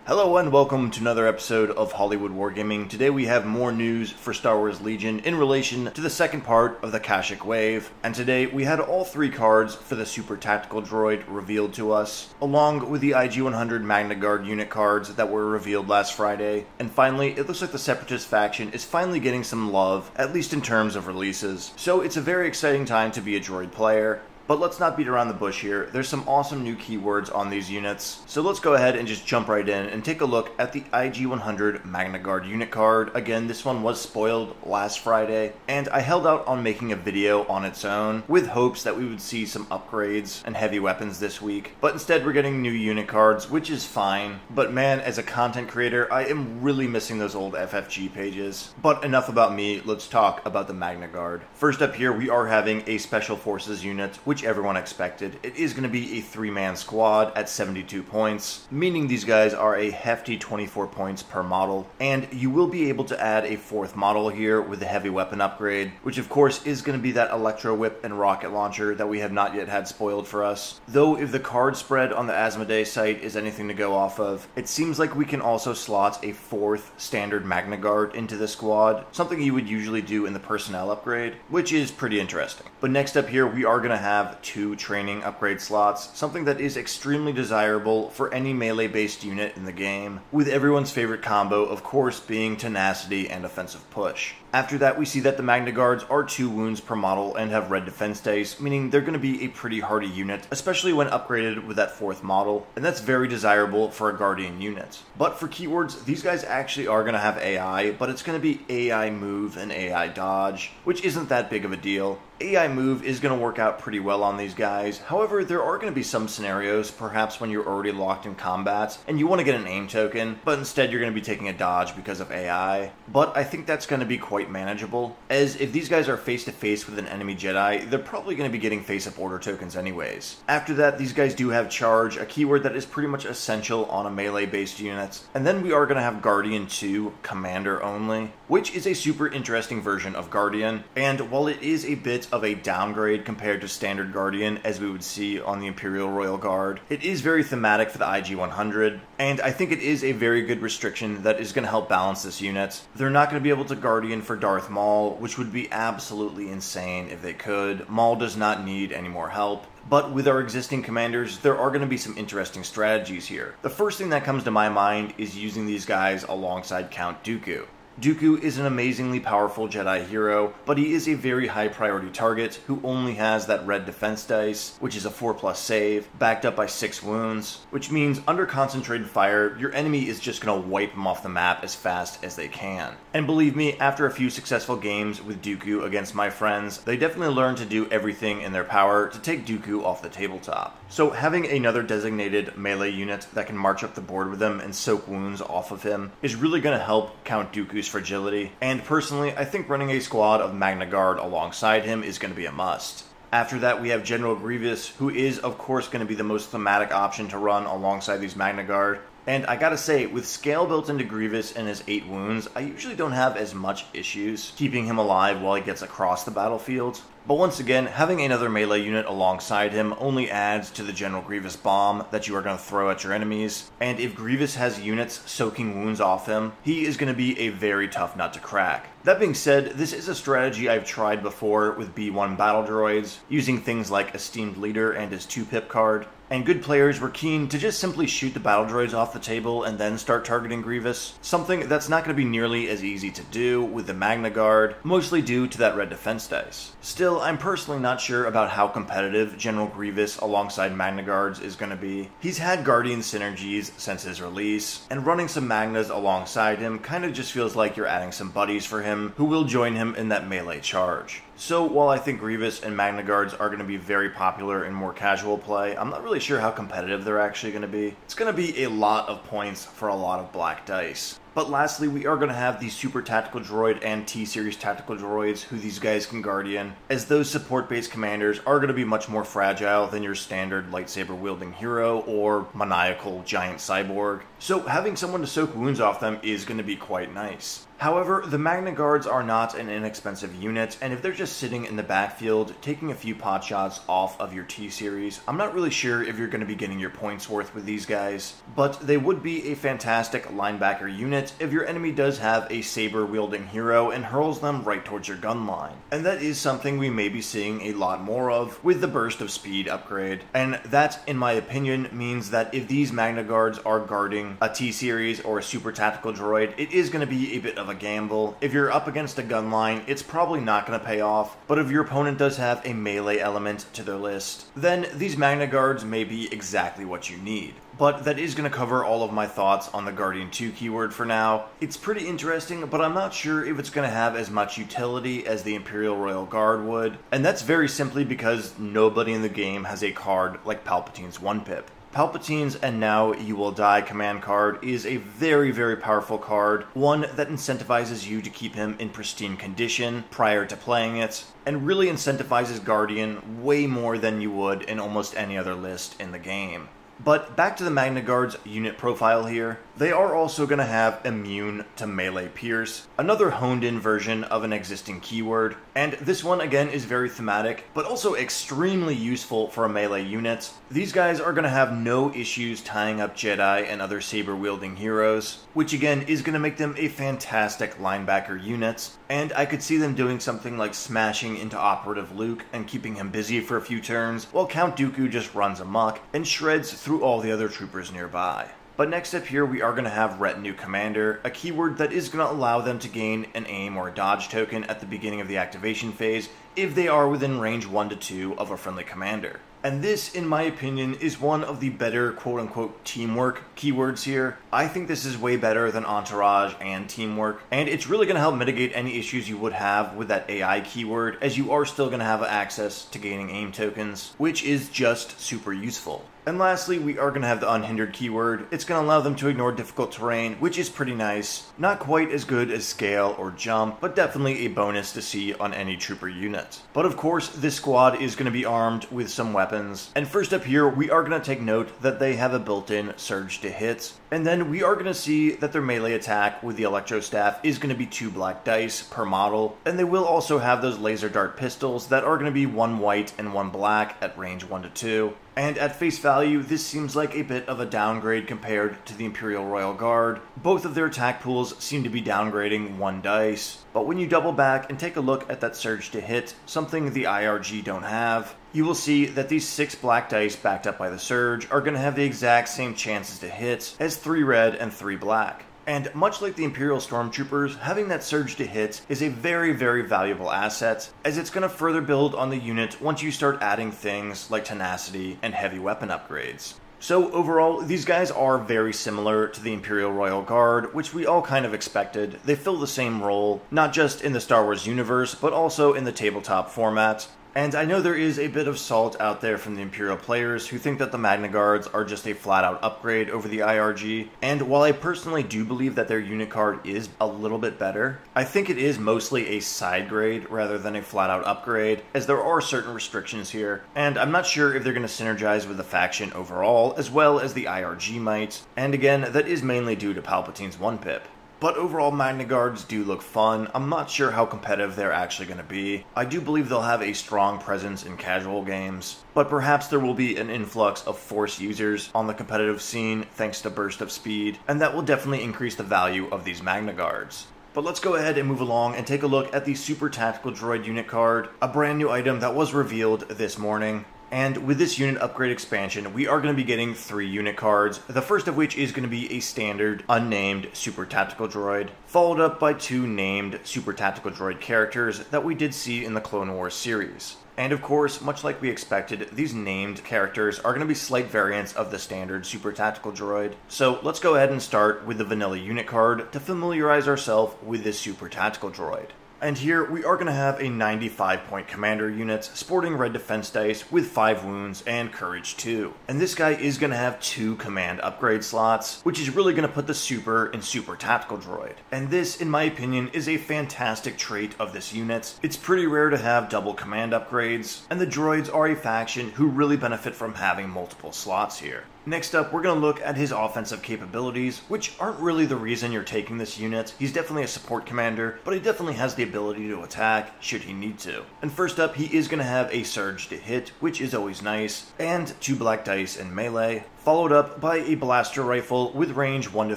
Hello and welcome to another episode of Hollywood Wargaming. Today we have more news for Star Wars Legion in relation to the second part of the Kashyyyk Wave. And today we had all three cards for the Super Tactical Droid revealed to us, along with the IG-100 Magnaguard unit cards that were revealed last Friday. And finally, it looks like the Separatist faction is finally getting some love, at least in terms of releases. So it's a very exciting time to be a Droid player. But let's not beat around the bush here. There's some awesome new keywords on these units. So let's go ahead and just jump right in and take a look at the IG-100 Magnaguard unit card. Again, this one was spoiled last Friday, and I held out on making a video on its own with hopes that we would see some upgrades and heavy weapons this week. But instead we're getting new unit cards, which is fine. But man, as a content creator, I am really missing those old FFG pages. But enough about me, let's talk about the Magnaguard. First up here, we are having a Special Forces unit, which everyone expected. It is going to be a 3-man squad at 72 points, meaning these guys are a hefty 24 points per model, and you will be able to add a 4th model here with the heavy weapon upgrade, which of course is going to be that Electro Whip and rocket launcher that we have not yet had spoiled for us. Though if the card spread on the Asmodee site is anything to go off of, it seems like we can also slot a 4th standard Magnaguard into the squad, something you would usually do in the personnel upgrade, which is pretty interesting. But next up here, we are going to have 2 training upgrade slots, something that is extremely desirable for any melee-based unit in the game, with everyone's favorite combo, of course, being tenacity and offensive push. After that, we see that the Magnaguards are 2 wounds per model and have red defense dice, meaning they're going to be a pretty hardy unit, especially when upgraded with that 4th model, and that's very desirable for a Guardian unit. But for keywords, these guys actually are going to have AI, but it's going to be AI move and AI dodge, which isn't that big of a deal. AI move is going to work out pretty well on these guys. However, there are going to be some scenarios, perhaps when you're already locked in combat and you want to get an aim token, but instead you're going to be taking a dodge because of AI. But I think that's going to be quite manageable, as if these guys are face to face with an enemy Jedi, they're probably going to be getting face-up order tokens anyways. After that, these guys do have charge, a keyword that is pretty much essential on a melee-based unit. And then we are going to have Guardian 2, Commander only, which is a super interesting version of Guardian. And while it is a bit of a downgrade compared to standard Guardian, as we would see on the Imperial Royal Guard, it is very thematic for the IG-100, and I think it is a very good restriction that is going to help balance this unit. They're not going to be able to Guardian for Darth Maul, which would be absolutely insane if they could. Maul does not need any more help. But with our existing commanders, there are going to be some interesting strategies here. The first thing that comes to my mind is using these guys alongside Count Dooku. Dooku is an amazingly powerful Jedi hero, but he is a very high priority target who only has that red defense dice, which is a 4+ save, backed up by 6 wounds, which means under concentrated fire, your enemy is just going to wipe him off the map as fast as they can. And believe me, after a few successful games with Dooku against my friends, they definitely learned to do everything in their power to take Dooku off the tabletop. So having another designated melee unit that can march up the board with him and soak wounds off of him is really going to help Count Dooku's fragility, and personally, I think running a squad of Magnaguard alongside him is going to be a must. After that, we have General Grievous, who is, of course, going to be the most thematic option to run alongside these Magnaguard. And I gotta say, with scale built into Grievous and his 8 wounds, I usually don't have as much issues keeping him alive while he gets across the battlefield. But once again, having another melee unit alongside him only adds to the General Grievous bomb that you are going to throw at your enemies, and if Grievous has units soaking wounds off him, he is going to be a very tough nut to crack. That being said, this is a strategy I've tried before with B1 battle droids, using things like Esteemed Leader and his 2-pip card, and good players were keen to just simply shoot the battle droids off the table and then start targeting Grievous, something that's not going to be nearly as easy to do with the Magnaguard, mostly due to that red defense dice. Still, I'm personally not sure about how competitive General Grievous alongside Magnaguards is going to be. He's had Guardian synergies since his release, and running some Magnas alongside him kind of just feels like you're adding some buddies for him who will join him in that melee charge. So while I think Grievous and Magnaguards are going to be very popular in more casual play, I'm not really sure how competitive they're actually going to be. It's going to be a lot of points for a lot of black dice. But lastly, we are going to have the Super Tactical Droid and T-Series Tactical Droids, who these guys can guardian, as those support-based commanders are going to be much more fragile than your standard lightsaber-wielding hero or maniacal giant cyborg. So having someone to soak wounds off them is going to be quite nice. However, the Magnaguards are not an inexpensive unit, and if they're just sitting in the backfield, taking a few pot shots off of your T-Series, I'm not really sure if you're going to be getting your points worth with these guys. But they would be a fantastic linebacker unit if your enemy does have a saber-wielding hero and hurls them right towards your gun line. And that is something we may be seeing a lot more of with the burst of speed upgrade. And that, in my opinion, means that if these Magnaguards are guarding a T-Series or a Super Tactical Droid, it is going to be a bit of a gamble. If you're up against a gun line, it's probably not going to pay off, but if your opponent does have a melee element to their list, then these Magnaguards may be exactly what you need. But that is going to cover all of my thoughts on the Guardian 2 keyword for now. It's pretty interesting, but I'm not sure if it's going to have as much utility as the Imperial Royal Guard would, and that's very simply because nobody in the game has a card like Palpatine's 1-pip. Palpatine's And Now You Will Die command card is a very, very powerful card, one that incentivizes you to keep him in pristine condition prior to playing it, and really incentivizes Guardian way more than you would in almost any other list in the game. But back to the Magnaguard's unit profile here. They are also going to have Immune to Melee Pierce, another honed-in version of an existing keyword, and this one again is very thematic, but also extremely useful for a melee unit. These guys are going to have no issues tying up Jedi and other saber-wielding heroes, which again is going to make them a fantastic linebacker unit, and I could see them doing something like smashing into Operative Luke and keeping him busy for a few turns, while Count Dooku just runs amok and shreds through all the other troopers nearby. But next up here we are going to have Retinue Commander, a keyword that is going to allow them to gain an aim or a dodge token at the beginning of the activation phase if they are within range 1 to 2 of a friendly commander. And this, in my opinion, is one of the better quote-unquote teamwork keywords here. I think this is way better than Entourage and Teamwork, and it's really going to help mitigate any issues you would have with that AI keyword, as you are still going to have access to gaining aim tokens, which is just super useful. And lastly, we are going to have the Unhindered keyword. It's going to allow them to ignore difficult terrain, which is pretty nice. Not quite as good as Scale or Jump, but definitely a bonus to see on any trooper unit. But of course, this squad is going to be armed with some weapons. And first up here, we are going to take note that they have a built-in surge to hit. And then we are going to see that their melee attack with the Electro Staff is going to be 2 black dice per model. And they will also have those laser dart pistols that are going to be 1 white and 1 black at range 1 to 2. And at face value, this seems like a bit of a downgrade compared to the Imperial Royal Guard. Both of their attack pools seem to be downgrading 1 dice. But when you double back and take a look at that surge to hit, something the IRG don't have, you will see that these 6 black dice backed up by the surge are going to have the exact same chances to hit as 3 red and 3 black. And much like the Imperial Stormtroopers, having that surge to hit is a very, very valuable asset, as it's going to further build on the unit once you start adding things like tenacity and heavy weapon upgrades. So overall, these guys are very similar to the Imperial Royal Guard, which we all kind of expected. They fill the same role, not just in the Star Wars universe, but also in the tabletop format. And I know there is a bit of salt out there from the Imperial players who think that the Magnaguards are just a flat-out upgrade over the IRG, and while I personally do believe that their unit card is a little bit better, I think it is mostly a side grade rather than a flat-out upgrade, as there are certain restrictions here, and I'm not sure if they're going to synergize with the faction overall, as well as the IRG might, and again, that is mainly due to Palpatine's 1-pip. But overall, Magnaguards do look fun. I'm not sure how competitive they're actually going to be. I do believe they'll have a strong presence in casual games, but perhaps there will be an influx of Force users on the competitive scene thanks to Burst of Speed, and that will definitely increase the value of these Magnaguards. But let's go ahead and move along and take a look at the Super Tactical Droid unit card, a brand new item that was revealed this morning. And with this unit upgrade expansion, we are going to be getting 3 unit cards, the first of which is going to be a standard, unnamed Super Tactical Droid, followed up by 2 named Super Tactical Droid characters that we did see in the Clone Wars series. And of course, much like we expected, these named characters are going to be slight variants of the standard Super Tactical Droid. So let's go ahead and start with the vanilla unit card to familiarize ourselves with this Super Tactical Droid. And here we are going to have a 95-point commander unit sporting red defense dice with 5 wounds and courage 2. And this guy is going to have 2 command upgrade slots, which is really going to put the super in super tactical droid. And this, in my opinion, is a fantastic trait of this unit. It's pretty rare to have double command upgrades, and the droids are a faction who really benefit from having multiple slots here. Next up, we're going to look at his offensive capabilities, which aren't really the reason you're taking this unit. He's definitely a support commander, but he definitely has the ability to attack should he need to. And first up, he is going to have a surge to hit, which is always nice, and 2 black dice in melee, followed up by a blaster rifle with range 1 to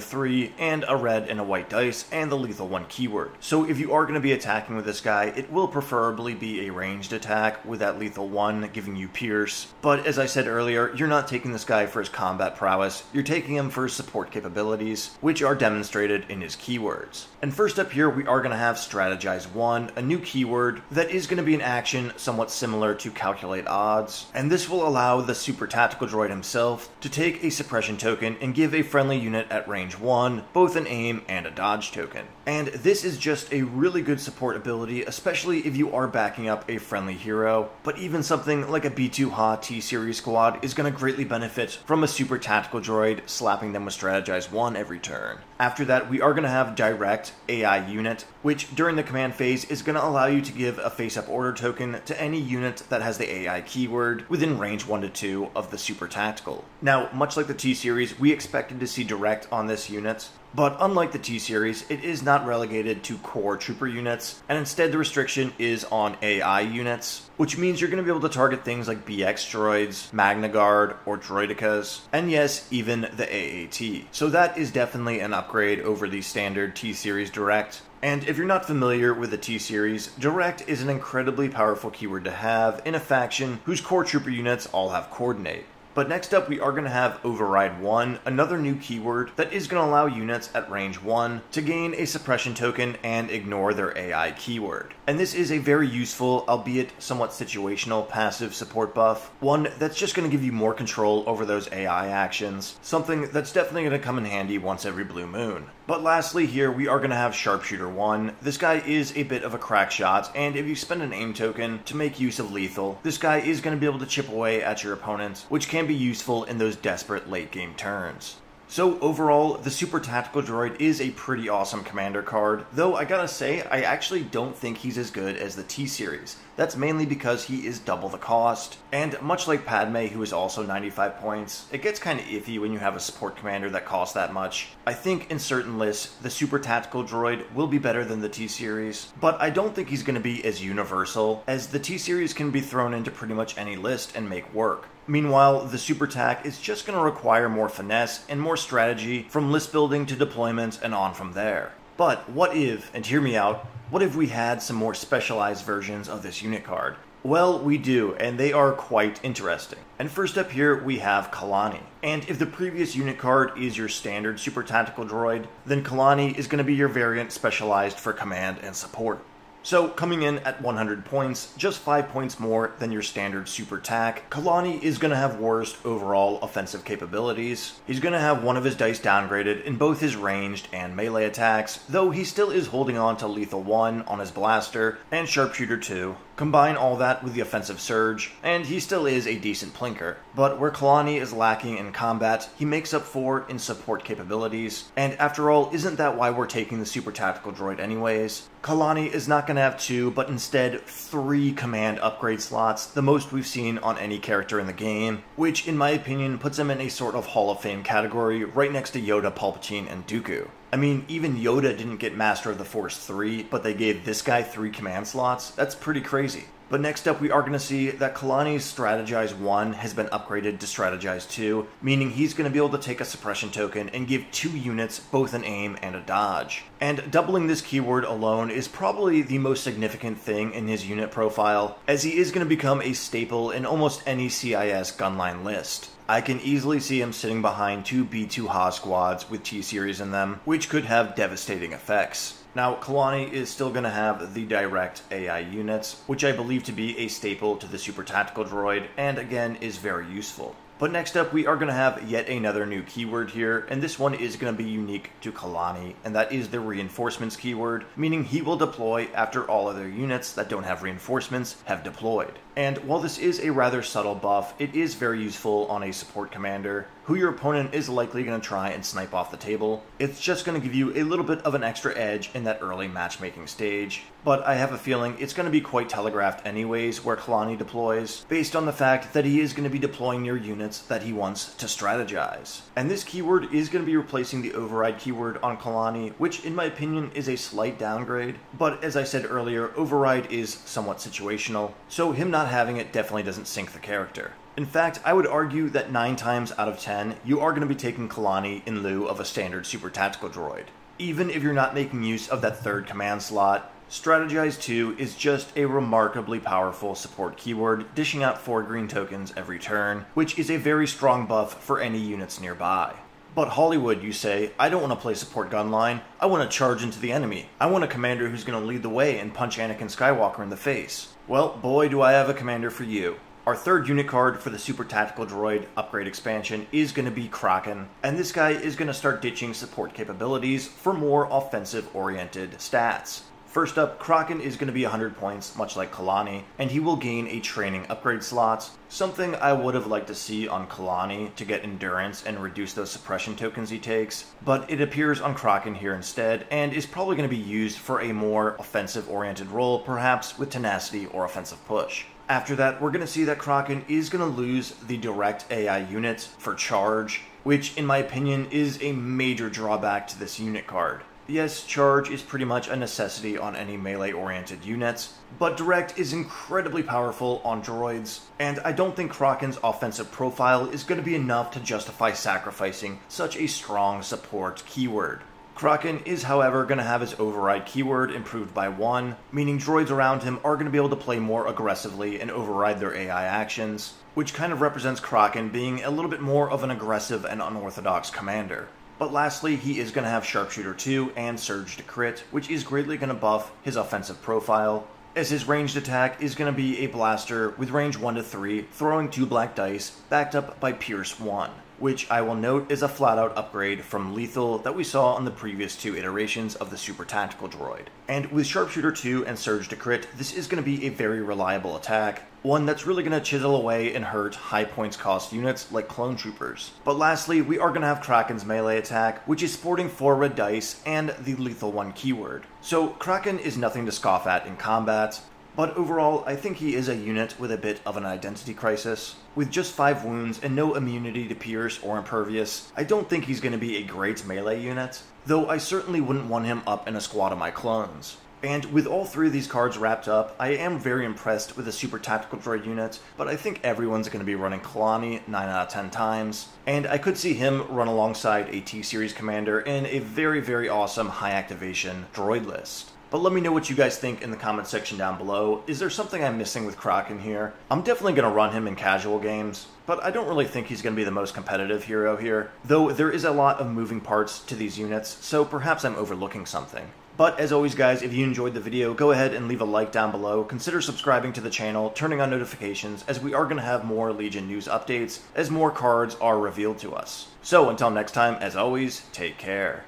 3 and a red and a white dice and the lethal 1 keyword. So if you are going to be attacking with this guy, it will preferably be a ranged attack with that lethal 1 giving you pierce. But as I said earlier, you're not taking this guy for his combat prowess, you're taking him for his support capabilities, which are demonstrated in his keywords. And first up here, we are going to have Strategize 1, a new keyword that is going to be an action somewhat similar to Calculate Odds, and this will allow the super tactical droid himself to take a suppression token and give a friendly unit at range 1 both an aim and a dodge token. And this is just a really good support ability, especially if you are backing up a friendly hero, but even something like a B2HA T-Series squad is going to greatly benefit from a super tactical droid slapping them with Strategize 1 every turn. After that, we are going to have Direct AI Unit, which during the command phase is going to allow you to give a face-up order token to any unit that has the AI keyword within range 1 to 2 of the super tactical. Now, much like the T-Series, we expected to see Direct on this unit, but unlike the T-Series, it is not relegated to core trooper units, and instead the restriction is on AI units, which means you're going to be able to target things like BX droids, Magnaguard, or Droidicas, and yes, even the AAT. So that is definitely an upgrade over the standard T-Series Direct. And if you're not familiar with the T-Series, Direct is an incredibly powerful keyword to have in a faction whose core trooper units all have Coordinate. But next up, we are going to have Override 1, another new keyword that is going to allow units at range 1 to gain a suppression token and ignore their AI keyword. And this is a very useful, albeit somewhat situational, passive support buff, one that's just going to give you more control over those AI actions, something that's definitely going to come in handy once every blue moon. But lastly here, we are going to have Sharpshooter 1. This guy is a bit of a crack shot, and if you spend an aim token to make use of lethal, this guy is going to be able to chip away at your opponent, which can be useful in those desperate late game turns. So overall, the Super Tactical Droid is a pretty awesome commander card, though I gotta say, I actually don't think he's as good as the T-Series. That's mainly because he is double the cost, and much like Padme, who is also 95 points, it gets kinda iffy when you have a support commander that costs that much. I think in certain lists, the Super Tactical Droid will be better than the T-Series, but I don't think he's gonna be as universal, as the T-Series can be thrown into pretty much any list and make work. Meanwhile, the Super Tac is just going to require more finesse and more strategy from list building to deployment and on from there. But what if, and hear me out, what if we had some more specialized versions of this unit card? Well, we do, and they are quite interesting. And first up here, we have Kailani. And if the previous unit card is your standard Super Tactical Droid, then Kailani is going to be your variant specialized for command and support. So, coming in at 100 points, just 5 points more than your standard Super Tac, Kailani is going to have worst overall offensive capabilities. He's going to have one of his dice downgraded in both his ranged and melee attacks, though he still is holding on to Lethal 1 on his blaster and Sharpshooter 2. Combine all that with the offensive surge, and he still is a decent plinker. But where Kailani is lacking in combat, he makes up for in support capabilities. And after all, isn't that why we're taking the Super Tactical Droid anyways? Kailani is not going to have 2, but instead 3 command upgrade slots, the most we've seen on any character in the game, which in my opinion puts him in a sort of Hall of Fame category right next to Yoda, Palpatine, and Dooku. I mean, even Yoda didn't get Master of the Force 3, but they gave this guy 3 command slots? That's pretty crazy. But next up, we are going to see that Kailani's Strategize 1 has been upgraded to Strategize 2, meaning he's going to be able to take a suppression token and give 2 units both an aim and a dodge. And doubling this keyword alone is probably the most significant thing in his unit profile, as he is going to become a staple in almost any CIS gunline list. I can easily see him sitting behind 2 B2HA squads with T-Series in them, which could have devastating effects. Now, Kailani is still going to have the direct AI units, which I believe to be a staple to the Super Tactical Droid, and again, is very useful. But next up, we are going to have yet another new keyword here, and this one is going to be unique to Kailani, and that is the reinforcements keyword, meaning he will deploy after all other units that don't have reinforcements have deployed. And while this is a rather subtle buff, it is very useful on a support commander, who your opponent is likely going to try and snipe off the table. It's just going to give you a little bit of an extra edge in that early matchmaking stage. But I have a feeling it's going to be quite telegraphed anyways where Kailani deploys, based on the fact that he is going to be deploying your units that he wants to strategize. And this keyword is going to be replacing the override keyword on Kailani, which in my opinion is a slight downgrade. But as I said earlier, override is somewhat situational, so him not having it definitely doesn't sink the character. In fact, I would argue that 9 times out of 10, you are going to be taking Kailani in lieu of a standard super tactical droid. Even if you're not making use of that third command slot, Strategize 2 is just a remarkably powerful support keyword, dishing out 4 green tokens every turn, which is a very strong buff for any units nearby. But Hollywood, you say, I don't want to play support gunline, I want to charge into the enemy. I want a commander who's going to lead the way and punch Anakin Skywalker in the face. Well, boy do I have a commander for you. Our third unit card for the Super Tactical Droid upgrade expansion is going to be Kraken, and this guy is going to start ditching support capabilities for more offensive-oriented stats. First up, Kraken is going to be 100 points, much like Kailani, and he will gain a training upgrade slots, something I would have liked to see on Kailani to get endurance and reduce those suppression tokens he takes, but it appears on Kraken here instead, and is probably going to be used for a more offensive-oriented role, perhaps with tenacity or offensive push. After that, we're going to see that Kraken is going to lose the direct AI units for charge, which in my opinion is a major drawback to this unit card. Yes, charge is pretty much a necessity on any melee-oriented units, but direct is incredibly powerful on droids, and I don't think Kraken's offensive profile is going to be enough to justify sacrificing such a strong support keyword. Kraken is, however, going to have his override keyword improved by 1, meaning droids around him are going to be able to play more aggressively and override their AI actions, which kind of represents Kraken being a little bit more of an aggressive and unorthodox commander. But lastly, he is going to have Sharpshooter 2 and Surge to Crit, which is greatly going to buff his offensive profile, as his ranged attack is going to be a blaster with range 1 to 3, throwing 2 black dice, backed up by Pierce 1, which I will note is a flat-out upgrade from Lethal that we saw on the previous 2 iterations of the Super Tactical Droid. And with Sharpshooter 2 and Surge to Crit, this is going to be a very reliable attack, one that's really going to chisel away and hurt high points cost units like Clone Troopers. But lastly, we are going to have Kraken's melee attack, which is sporting 4 red dice and the Lethal 1 keyword. So Kraken is nothing to scoff at in combat, but overall, I think he is a unit with a bit of an identity crisis. With just 5 wounds and no immunity to Pierce or Impervious, I don't think he's going to be a great melee unit, though I certainly wouldn't want him up in a squad of my clones. And with all 3 of these cards wrapped up, I am very impressed with the Super Tactical Droid unit, but I think everyone's going to be running Kailani 9 out of 10 times, and I could see him run alongside a T-Series commander in a very, very awesome high activation droid list. But let me know what you guys think in the comment section down below. Is there something I'm missing with Kraken here? I'm definitely going to run him in casual games, but I don't really think he's going to be the most competitive hero here, though there is a lot of moving parts to these units, so perhaps I'm overlooking something. But as always guys, if you enjoyed the video, go ahead and leave a like down below, consider subscribing to the channel, turning on notifications, as we are going to have more Legion news updates as more cards are revealed to us. So until next time, as always, take care.